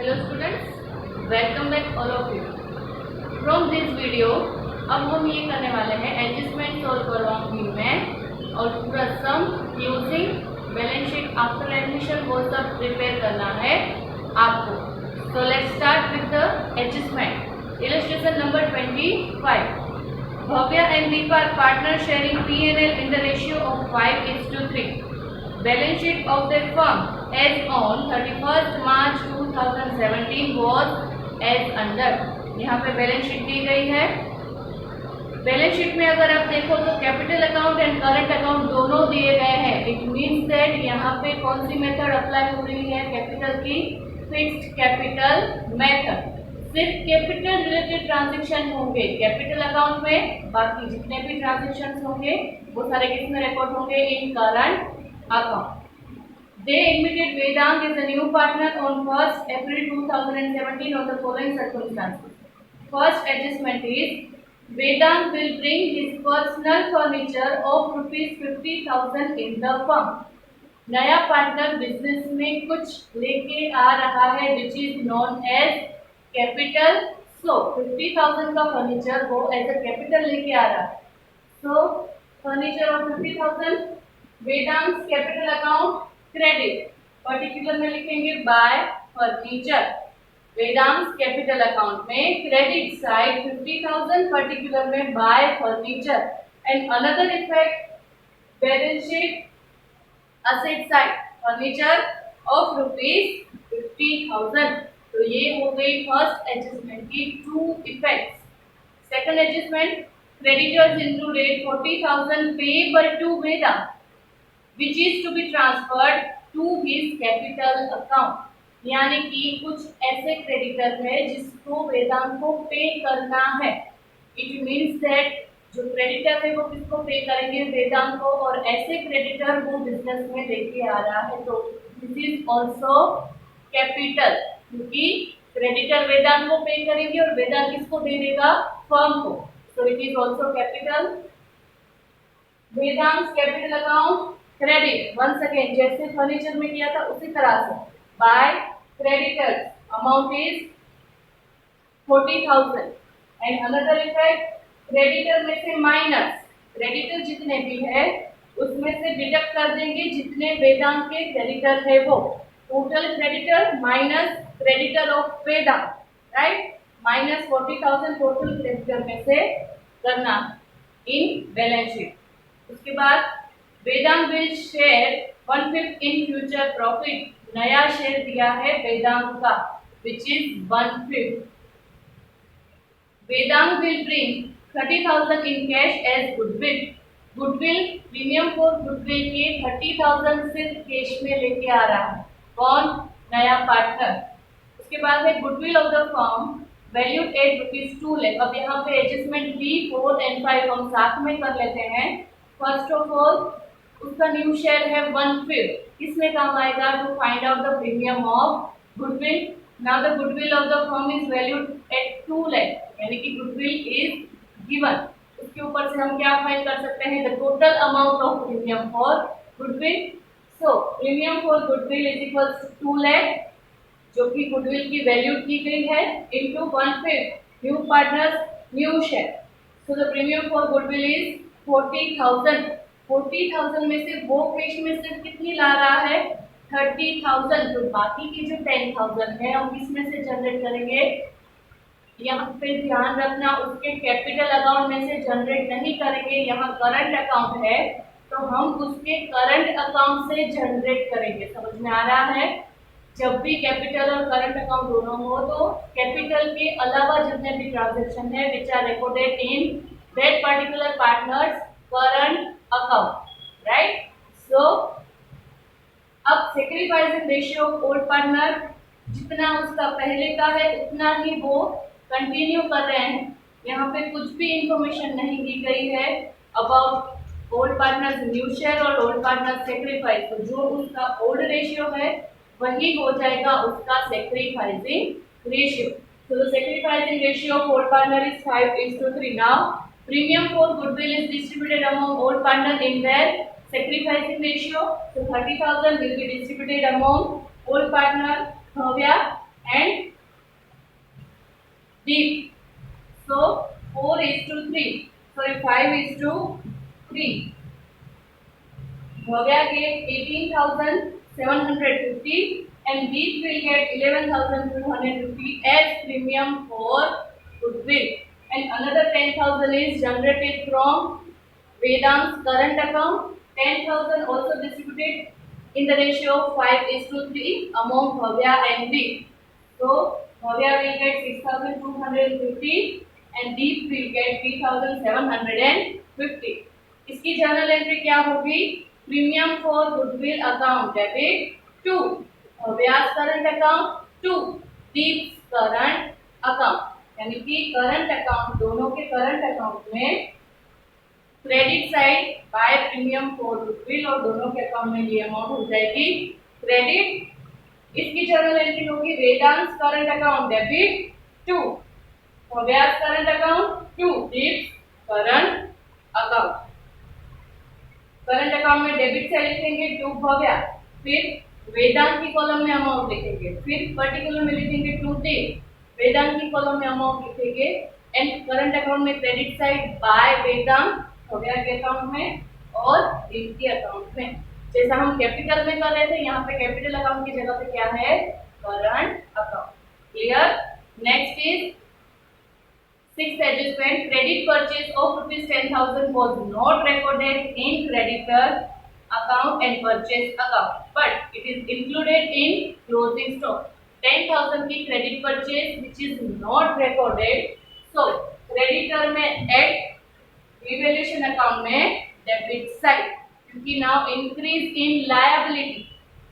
Hello students, welcome back all of you. From this video, अब हम ये करने वाले हैं एडजस्टमेंट सॉल्व करवाऊंगी मैं और पूरा sum using balance sheet after admission वो सब प्रिपेयर करना है आपको. So let's start with the adjustment. Illustration number 25. Bhavya and Deepa are partners sharing P&L in the ratio of 5:3. Balance sheet of their firm as on 31st March 2017 was as under. यहाँ पे balance sheet दी गई है. Balance sheet में अगर आप देखो तो capital account and current account दोनों दिए गए हैं. इट मीन्स दैट यहाँ पे कौन सी मेथड अप्लाई हो रही है? कैपिटल की फिक्स्ड कैपिटल मेथड. सिर्फ कैपिटल रिलेटेड ट्रांजेक्शन होंगे कैपिटल अकाउंट में, बाकी जितने भी ट्रांजेक्शन होंगे वो सारे किसमें रिकॉर्ड होंगे? इन current account. They admitted Vedant is a new partner on 1st April 2017 on the following circumstances. First adjustment is Vedant will bring his personal furniture of rupees 50,000 in the firm. नया partner business में कुछ लेके आ रहा है which is known as capital. So 50,000 का furniture वो as a capital लेके आ रहा है. So furniture of 50,000. Vedant capital account credit particular में लिखेंगे by furniture. Vedant capital account में क्रेडिट साइड 50,000, पर्टिकुलर में by furniture. And another effect balance sheet asset side furniture of rupees 50,000. तो ये हो गई फर्स्ट एडजस्टमेंट की two effects. Second adjustment creditors included 40,000 payable to Vedant which is to be transferred to his capital account. यानी कि कुछ ऐसे creditor है जिसको वेदांत को पे करना है. इट मीन्स दैट जो क्रेडिटर है वो किसको पे करेंगे? वेदांत को. और ऐसे क्रेडिटर वो बिजनेस में लेके आ रहा है तो दिस इज ऑल्सो कैपिटल, क्योंकि क्रेडिटर वेदांत को पे करेंगे और वेदांत किसको दे देगा? फर्म को. So it is also capital. Vedant capital account credit once again जैसे फर्नीचर में किया था उसी तरह से by creditors amount is 40,000. And another effect creditor में से माइनस क्रेडिटर जितने भी है उसमें से डिडक्ट कर देंगे जितने वेदांत के क्रेडिटर है वो. Total creditor minus creditor of Vedant, right? Minus 40,000 total creditor में से करना इन बैलेंस शीट. उसके बाद Vedant will share 1/5 in future profit. नया शेयर दिया है वेदांत का which is 1/5. Vedant will bring 30,000 in cash as goodwill. Goodwill premium for goodwill के 30,000 सिर्फ कैश में लेके आ रहा है. कौन? नया पार्टनर. उसके बाद है goodwill of the firm valued at ₹2 lakh. अब यहाँ पे एडजस्टमेंट 3, 4 एंड 5 हम साथ में कर लेते हैं. फर्स्ट ऑफ ऑल उसका न्यू शेयर है 1/5. किसमें काम आएगा? To find out the premium of goodwill. Now the goodwill of the firm is valued at 2 lakh, यानी कि गुडविल इज गिवन. उसके ऊपर से हम क्या फाइंड कर सकते हैं? The total amount of premium for goodwill. So premium for goodwill is equals to 2 lakh जो कि गुडविल की वैल्यू की गई है into 1/5 new partners new share. So the premium for goodwill is 40,000. 40,000 में से वो कैश में सिर्फ कितनी ला रहा है? 30,000. तो बाकी की जो 10,000 है हम किस में से जनरेट करेंगे? यहाँ पे ध्यान रखना उसके कैपिटल अकाउंट में से जनरेट नहीं करेंगे. यहाँ करंट अकाउंट है तो हम उसके करंट अकाउंट से जनरेट करेंगे. समझ में आ रहा है? जब भी कैपिटल और करंट अकाउंट दोनों हो तो कैपिटल के अलावा जितने भी ट्रांजेक्शन है which are recorded in that particular partners current account, right? So अब sacrificing ratio of old partner जितना उसका पहले का है उतना ही वो कंटिन्यू कर रहे हैं. यहाँ पे कुछ भी इंफॉर्मेशन नहीं दी गई है about old partners new share और ओल्ड पार्टनर सेक्रीफाइस. तो जो उसका ओल्ड रेशियो है वही हो जाएगा उसका sacrificing ratio. So the sacrificing ratio of old partner is 5:3. Now premium for goodwill is distributed among old partner in their sacrificing ratio. So 30,000 will be distributed among old partner Bhavya and deep. So 4:3. Sorry, 5:3. Bhavya gave 18,750 and Deep will get 11,250 as premium for goodwill. And another 10,000 is generated from Vedant's current account. 10,000 also distributed in the ratio of 5:3 among Bhavya and Deep. So Bhavya will get 6,250 and Deep will get 3,750. इसकी journal entry क्या होगी? Premium for goodwill account debit to Bhavya's current account to Deep's current account, यानी कि current account, दोनों के current account में credit side by premium for goodwill और दोनों के अकाउंट में ये अमाउंट हो जाएगी क्रेडिट. इसकी जर्नल एंट्री होगी Vedant current account debit to Bhavya's current account to Deep's current account. Current account में डेबिट साइड लिखेंगे टू भव्या, फिर वेदांत की कॉलम में अमाउंट लिखेंगे, फिर पर्टिकुलर में लिखेंगे टू Deep, वेदांत की कॉलम में अमाउंट लिखेंगे एंड करंट अकाउंट में क्रेडिट साइड बाय वेदांत भव्या के अकाउंट में और Deep के अकाउंट में. जैसा हम कैपिटल में कर रहे थे, यहाँ पे कैपिटल अकाउंट की जगह पे क्या है? Current account. Clear? Next is Sixth adjustment, credit purchase of ₹10,000 was not recorded in creditor account and purchase account, but it is included in closing stock. 10,000 की credit purchase which is not recorded, so creditor में add, revaluation account में debit side, क्योंकि now increase in liability,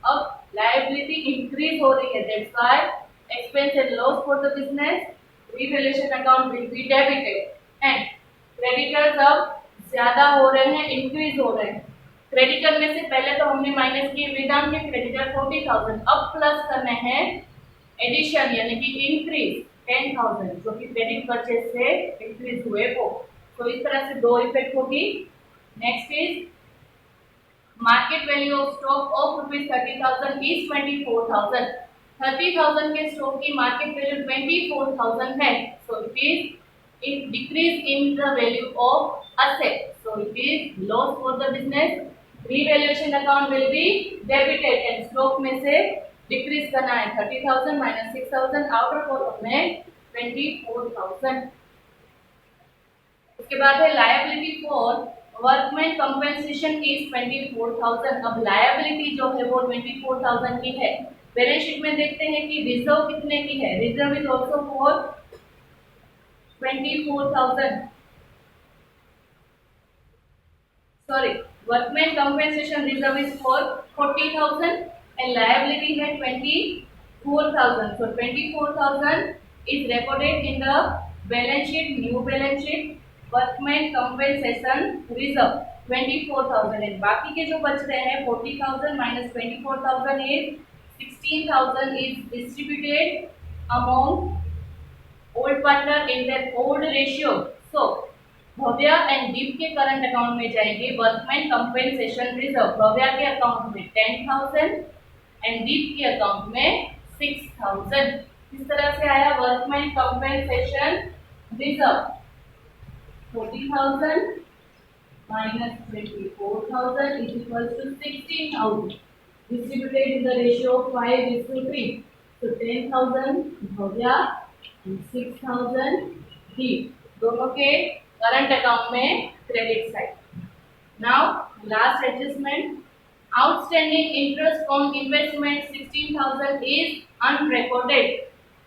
अब liability increase हो रही है, that's why expense and loss for the business revaluation account will be debited and creditors अब ज्यादा हो रहे हैं, इंक्रीज हो रहे हैं. क्रेडिटर में से पहले तो हमने माइनस किए वेदांत के क्रेडिटर 40,000, अब प्लस करने हैं एडिशन यानी कि इंक्रीज 10,000 जो कि क्रेडिट परचेज से इंक्रीज हुए वो. तो इस तरह से दो इफेक्ट होगी. Next is market value of stock of ₹30,000 is 24,000. 30,000 के स्टॉक की मार्केट वैल्यू 24,000 है, सो it is decrease in the value of asset, so it is loss for the business. Revaluation account will be debited and stock में से decrease करना है 30,000 minus 6,000, outer column में 24,000. उसके बाद है liability for workman compensation is 24,000. अब liability जो है वो 24,000 की है. बैलेंस शीट में देखते हैं कि रिजर्व कितने की है. Reserve is also for 24,000. Sorry, workman compensation reserve is for 40,000 and liability है 24,000. सो 24,000 is recorded in the balance sheet, new balance sheet. Workman compensation reserve 24,000 and बाकी के जो बच रहे हैं 40,000 minus 24,000 is 16,000 is distributed among old partner in their old ratio. So Bhavya and Deep के current account में जाएंगे वर्कमैन कंपेंसेशन रिजर्व. भव्या के अकाउंट में 10,000 एंड दीप के अकाउंट में 6,000. इस तरह से आया workman compensation reserve 40,000 minus 24,000 is equal to 16,000. Distributed in the ratio of 5:3. So 10,000 Bhavya and 6,000 Deep. दोनों के करंट अकाउंट में credit side. Now last adjustment, outstanding interest on investment 16,000 is unrecorded.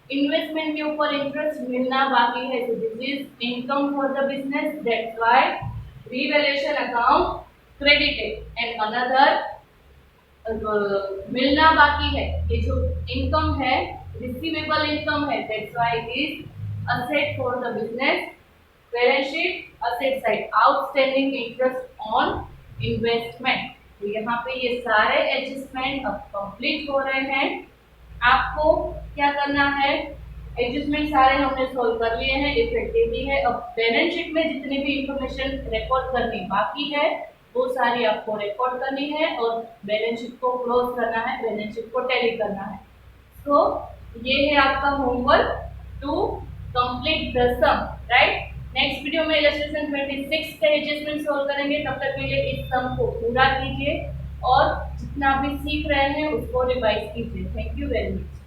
Investment के ऊपर इंटरेस्ट मिलना बाकी है, तो this is income for the business, that's why revaluation account credited and another मिलना बाकी है. ये जो इनकम है रिसीवेबल इनकम है, that's why it is asset for the business. Balance sheet asset side outstanding interest on investment. तो यहाँ पे ये सारे एडजस्टमेंट अब कंप्लीट हो रहे हैं. आपको क्या करना है, एडजस्टमेंट सारे हमने सोल्व कर लिए हैं, इफेक्ट दे दी है. अब बैलेंस शीट में जितनी भी इंफॉर्मेशन रिकॉर्ड करनी बाकी है वो सारी आपको रिकॉर्ड करनी है और बैलेंस शीट को क्लोज करना है, बैलेंस शीट को टैली करना है. सो ये है आपका homework to complete the sum, right. Next video में इलस्ट्रेशन 26 का एडजस्टमेंट सोल्व करेंगे। तब तक के लिए इस सम को पूरा कीजिए और जितना भी सीख रहे हैं उसको रिवाइज कीजिए। Thank you very much.